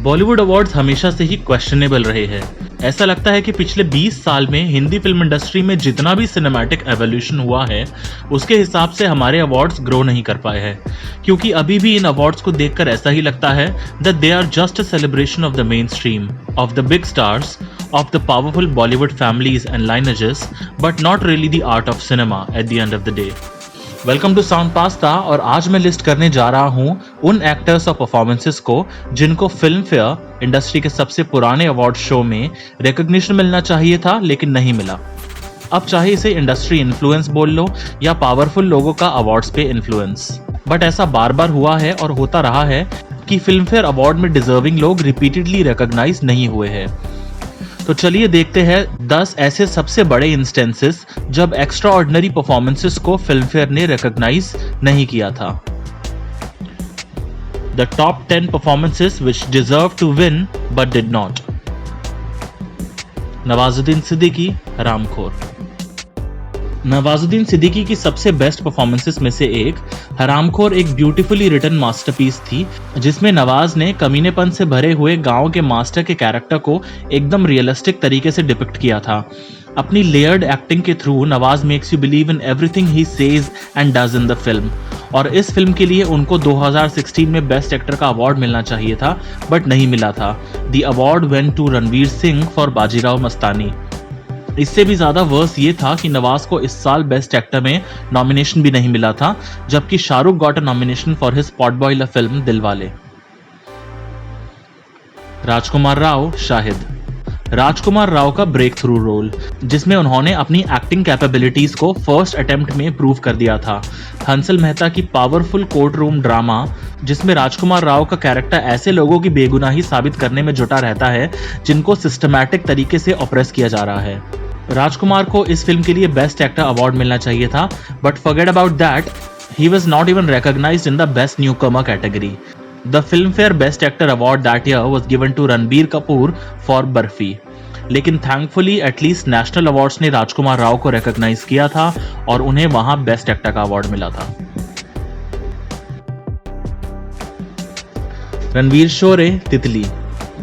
Bollywood awards हमेशा से ही questionable रहे हैं। ऐसा लगता है कि पिछले 20 साल में हिंदी फिल्म इंडस्ट्री में जितना भी सिनेमैटिक एवोल्यूशन हुआ है उसके हिसाब से हमारे अवार्ड्स ग्रो नहीं कर पाए हैं, क्योंकि अभी भी इन अवार्ड्स को देखकर ऐसा ही लगता है that they are just a celebration of the mainstream, of the big stars, of the powerful Bollywood families and lineages, but not really the art of cinema at the end of the day. Welcome to Sound Pasta, और आज मैं list करने जा रहा हूँ उन actors और performances को जिनको फिल्म फेयर इंडस्ट्री के सबसे पुराने अवार्ड शो में रिकॉग्निशन मिलना चाहिए था लेकिन नहीं मिला। अब चाहे इसे इंडस्ट्री इन्फ्लुएंस बोल लो या पावरफुल लोगों का अवार्ड्स पे इन्फ्लुएंस, बट ऐसा बार बार हुआ है और होता रहा है कि फिल्म फेयर अवार्ड में डिजर्विंग लोग रिपीटेडली रिकॉग्नाइज नहीं हुए हैं। तो चलिए देखते हैं 10 ऐसे सबसे बड़े इंस्टेंसेस जब एक्स्ट्रा ऑर्डिनरी परफॉर्मेंसेस को फिल्म फेयर ने रिकॉग्नाइज नहीं किया था। The top 10 performances which deserve to win but did not. Nawazuddin Siddiqui, Haramkhor. Nawazuddin Siddiqui की सबसे बेस्ट परफॉर्मेंसेस में से एक हरामखोर एक ब्यूटीफुली रिटन मास्टरपीस थी, जिसमें नवाज ने कमीनेपन से भरे हुए गांव के मास्टर के कैरेक्टर को एकदम रियलिस्टिक तरीके से डिपिक्ट किया था। अपनी लेयर्ड एक्टिंग के through Nawaz makes you believe in everything he says and does in the film, और इस फिल्म के लिए उनको 2016 में बेस्ट एक्टर का अवार्ड मिलना चाहिए था बट नहीं मिला था। The award went to Ranveer Singh for Bajirao Mastani. इससे भी ज्यादा वर्स ये था कि नवाज को इस साल बेस्ट एक्टर में नॉमिनेशन भी नहीं मिला था, जबकि Shahrukh got a nomination for his spot boiler film Dilwale. Rajkummar Rao, Shahid. Rajkummar Rao का ब्रेक थ्रू रोल, जिसमें उन्होंने अपनी एक्टिंग कैपेबिलिटीज को फर्स्ट अटेम्प्ट में प्रूव कर दिया था। हंसल मेहता की पावरफुल कोर्ट रूम ड्रामा, जिसमें राजकुमार राव का कैरेक्टर ऐसे लोगों की बेगुनाही साबित करने में जुटा रहता है जिनको सिस्टमैटिक तरीके से ऑप्रेस किया जा रहा है। राजकुमार को इस फिल्म के लिए बेस्ट एक्टर अवार्ड मिलना चाहिए था, but forget about that, he was not even recognised in the best newcomer category. The Filmfare best actor award that year was given to Ranbir Kapoor for Barfi, लेकिन थैंकफुली एटलीस्ट नेशनल अवार्ड्स ने राजकुमार राव को recognise किया था और उन्हें वहां बेस्ट एक्टर का award मिला था। रणवीर शोरे, तितली।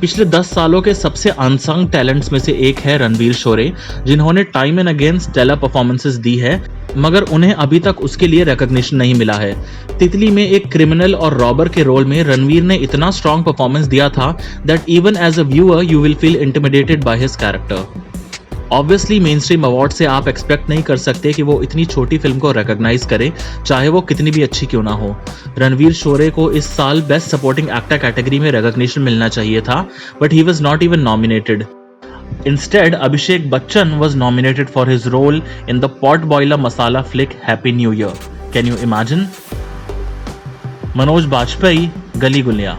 पिछले 10 सालों के सबसे अनसंग टैलेंट्स में से एक है रणवीर शोरे, जिन्होंने time and again stellar performances दी है, मगर उन्हें अभी तक उसके लिए रिकॉग्निशन नहीं मिला है। तितली में एक क्रिमिनल और रॉबर के रोल में रणवीर ने इतना स्ट्रॉन्ग परफॉर्मेंस दिया था that even as a viewer you will feel intimidated by his character. Obviously mainstream award से आप एक्सपेक्ट नहीं कर सकते कि वो इतनी छोटी फिल्म को रिकॉग्नाइज करे, चाहे वो कितनी भी अच्छी क्यों ना हो। रणवीर शोरे को इस साल बेस्ट सपोर्टिंग एक्टर कैटेगरी में रिकॉग्निशन मिलना चाहिए था, but he was not even nominated. Instead, Abhishek Bachchan was nominated for his role in the pot-boiler masala flick Happy New Year. Can you imagine? Manoj Bajpayee, Gali Guliyan.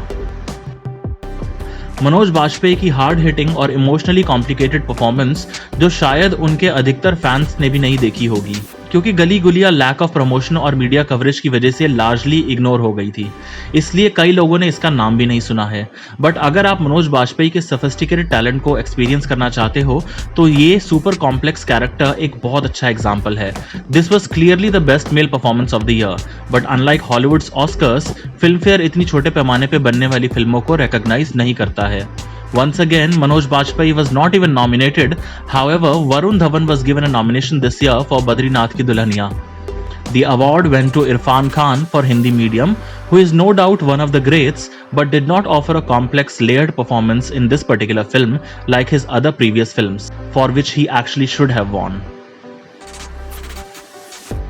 Manoj Bajpayee की हार्ड हिटिंग और emotionally complicated performance जो शायद उनके अधिकतर fans ने भी नहीं देखी होगी, क्योंकि गली गुलिया लैक ऑफ प्रमोशन और मीडिया कवरेज की वजह से लार्जली इग्नोर हो गई थी, इसलिए कई लोगों ने इसका नाम भी नहीं सुना है। बट अगर आप मनोज बाजपेयी के सोफिस्टिकेटेड टैलेंट को एक्सपीरियंस करना चाहते हो तो ये सुपर कॉम्प्लेक्स कैरेक्टर एक बहुत अच्छा एग्जाम्पल है। This was clearly the best male performance of the year, but unlike Hollywoods Oscars, film fair इतनी छोटे पैमाने पर बनने वाली फिल्मों को रिकॉग्नाइज नहीं करता है। Once again, Manoj Bajpayee was not even nominated. However, Varun Dhawan was given a nomination this year for Badrinath Ki Dulhaniya. The award went to Irfan Khan for Hindi medium, who is no doubt one of the greats, but did not offer a complex, layered performance in this particular film like his other previous films, for which he actually should have won.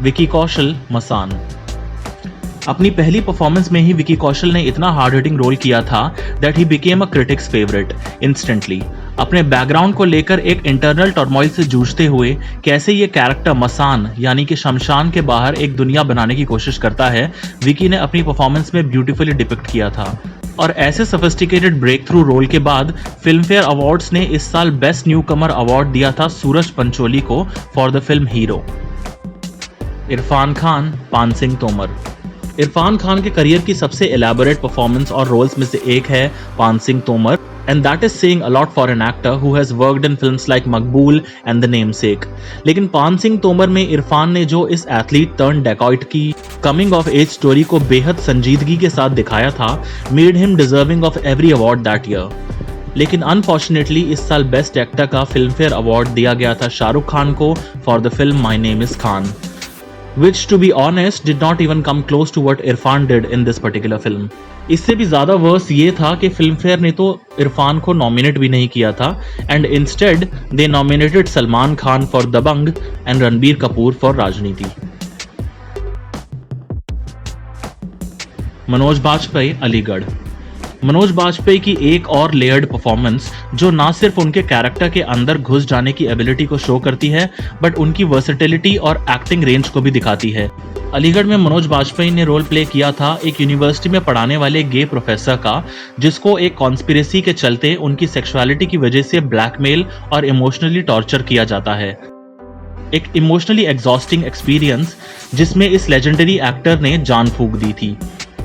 Vicky Kaushal, Masaan. अपनी पहली performance में ही विकी कौशल ने इतना hard hitting role किया था that he became a critics favourite instantly. अपने background को लेकर एक इंटरनल टर्मोइल से जूझते हुए कैसे ये कैरेक्टर मसान यानी कि शमशान के बाहर एक दुनिया बनाने की कोशिश करता है, विकी ने अपनी परफॉर्मेंस में ब्यूटीफुली डिपिक्ट किया था। और ऐसे सोफिस्टिकेटेड ब्रेक थ्रू रोल के बाद फिल्म फेयर अवार्ड्स ने इस साल बेस्ट न्यू कमर अवार्ड दिया था सूरज पंचोली को for the film hero. Irfan Khan, पान सिंह तोमर। इरफान खान के करियर की सबसे एलैबोरेट परफॉर्मेंस और रोल्स में से एक है पान Singh Tomar, and that is saying a lot for an actor who has worked in films like Maqbool and The Namesake। लेकिन पान सिंह तोमर में इरफान ने जो इस एथलीट टर्न डेकॉइट की कमिंग ऑफ एज स्टोरी को बेहद संजीदगी के साथ दिखाया था made him deserving of every award that year. लेकिन अनफॉर्चुनेटली इस साल बेस्ट एक्टर का फिल्म फेयर अवार्ड दिया गया था शाहरुख खान को for the film my name is Khan, which to be honest did not even come close to what Irfan did in this particular film। इससे भी ज्यादा वर्स ये था कि फिल्म फेयर ने तो इरफान को नॉमिनेट भी नहीं किया था and instead they nominated Salman Khan for Dabangg and Ranbir Kapoor for Raajneeti. Manoj Bajpayee Aligarh. Manoj Bajpayee की एक और लेयर्ड परफॉर्मेंस जो ना सिर्फ उनके कैरेक्टर के अंदर घुस जाने की एबिलिटी को शो करती है बट उनकी वर्सेटिलिटी और एक्टिंग रेंज को भी दिखाती है। अलीगढ़ में मनोज बाजपेयी ने रोल प्ले किया था एक यूनिवर्सिटी में पढ़ाने वाले गे प्रोफेसर का, जिसको एक कॉन्स्पिरेसी के चलते उनकी सेक्सुअलिटी की वजह से ब्लैकमेल और इमोशनली टॉर्चर किया जाता है। एक इमोशनली एग्जॉस्टिंग एक्सपीरियंस जिसमें इस लेजेंडरी एक्टर ने जान फूंक दी थी।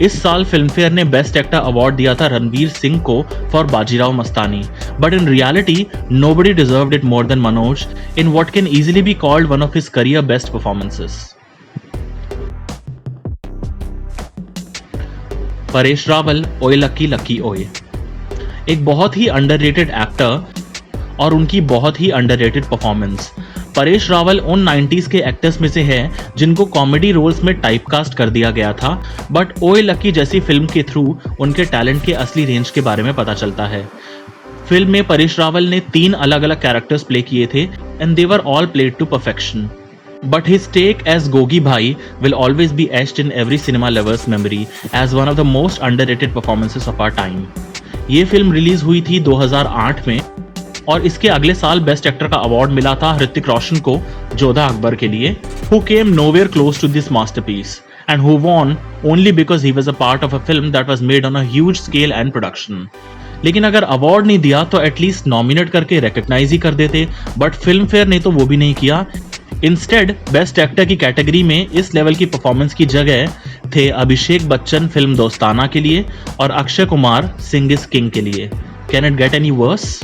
इस साल फिल्म फेयर ने बेस्ट एक्टर अवार्ड दिया था रणवीर सिंह को for Bajirao Mastani, but in reality nobody deserved it more than Manoj in what can easily be called one of his career best performances. Paresh Rawal, ओए लकी लकी ओए। एक बहुत ही अंडररेटेड एक्टर और उनकी बहुत ही अंडररेटेड परफॉर्मेंस। परेश रावल उन 90s के एक्टर्स में से है जिनको कॉमेडी रोल्स में टाइपकास्ट कर दिया गया था, बट ओए लकी जैसी फिल्म के थ्रू उनके टैलेंट के असली रेंज के बारे में पता चलता है। फिल्म में परेश रावल ने 3 अलग अलग कैरेक्टर्स प्ले किए थे and they were all played to perfection, but his take as Gogi Bhai will always be etched in every cinema lover's memory as one of the most underrated performances of our time. ये film release हुई थी 2008 में और इसके अगले साल best actor का award मिला था ऋतिक रोशन को जोधा अकबर के लिए, who came nowhere close to this masterpiece and who won only because he was a part of a film that was made on a huge scale and production। लेकिन अगर award नहीं दिया तो एटलीस्ट नॉमिनेट करके recognise ही कर देते, but film fair ने तो वो भी नहीं किया। इंस्टेड बेस्ट एक्टर की कैटेगरी में इस लेवल की परफॉर्मेंस की जगह थे अभिषेक बच्चन फिल्म दोस्ताना के लिए और अक्षय कुमार सिंह इज किंग के लिए। Can it get any worse?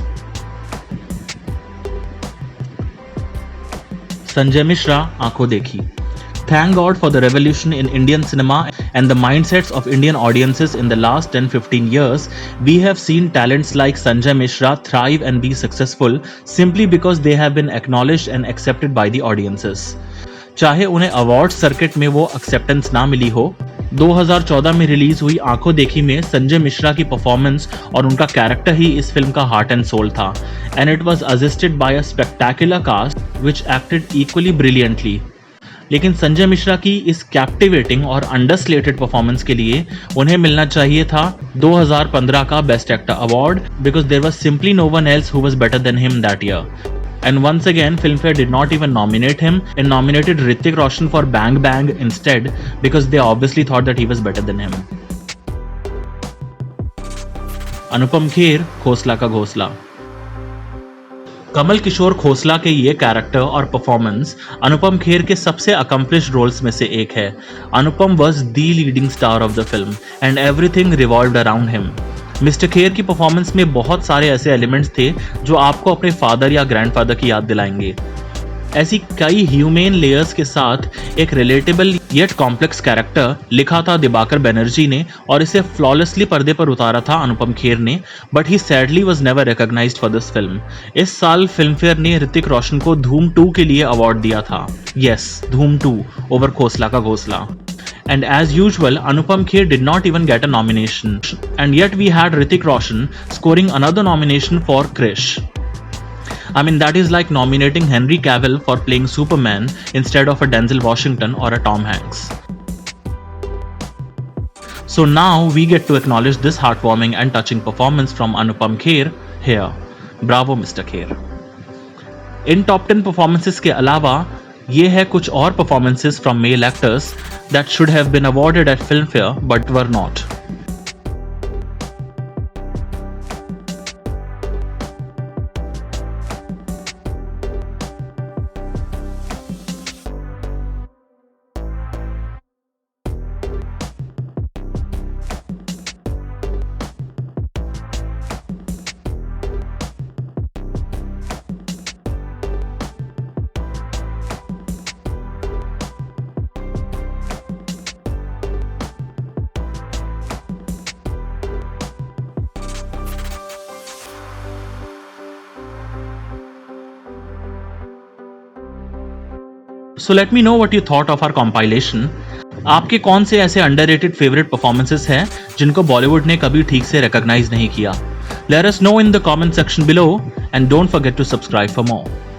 Sanjay Mishra, Ankhon Dekhi. Thank God for the revolution in Indian cinema and the mindsets of Indian audiences in the last 10-15 years. We have seen talents like Sanjay Mishra thrive and be successful simply because they have been acknowledged and accepted by the audiences. चाहे उन्हें award circuit में वो acceptance ना मिली हो। 2014 में release हुई आंखों देखी में संजय मिश्रा की परफॉर्मेंस और उनका कैरेक्टर ही इस फिल्म का हार्ट एंड सोल था, and it was assisted by a spectacular cast which acted equally brilliantly. लेकिन संजय मिश्रा की इस कैप्टिवेटिंग और अंडरस्लेटेड परफॉर्मेंस के लिए उन्हें मिलना चाहिए था 2015 का best actor award, because there was simply no one else who was better than him that year. And once again, Filmfare did not even nominate him and nominated Hrithik Roshan for Bang Bang instead because they obviously thought that he was better than him. Anupam Kher, Khosla का घोसला। कमल किशोर खोसला के ये character और performance Anupam Kher के सबसे accomplished roles में से एक है। Anupam was the leading star of the film and everything revolved around him. Mister Kher की परफॉर्मेंस में बहुत सारे ऐसे एलिमेंट्स थे जो आपको अपने फादर या ग्रैंडफादर की याद दिलाएंगे। ऐसी कई ह्यूमेन लेयर्स के साथ एक रिलेटेबल येट कॉम्प्लेक्स कैरेक्टर लिखा था दिबाकर बनर्जी ने और इसे फ्लॉलेसली पर्दे पर उतारा था अनुपम खेर ने, but he sadly was never recognised for this film. इस साल फिल्म फेयर ने ऋतिक रोशन को धूम 2 के लिए अवार्ड दिया था। यस, धूम 2 ओवर खोसला का घोसला। And as usual, Anupam Kher did not even get a nomination. And yet we had Hrithik Roshan scoring another nomination for Krish. I mean, that is like nominating Henry Cavill for playing Superman instead of a Denzel Washington or a Tom Hanks. So now we get to acknowledge this heartwarming and touching performance from Anupam Kher here. Bravo, Mr. Kher. In top 10 performances के अलावा ये है कुछ और performances from male actors that should have been awarded at Filmfare but were not. So let me know what you thought of our compilation. आपके कौन से ऐसे अंडररेटेड फेवरेट परफॉर्मेंसेस हैं जिनको बॉलीवुड ने कभी ठीक से रिकॉग्नाइज नहीं किया? Let us know in the comment section below and don't forget to subscribe for more.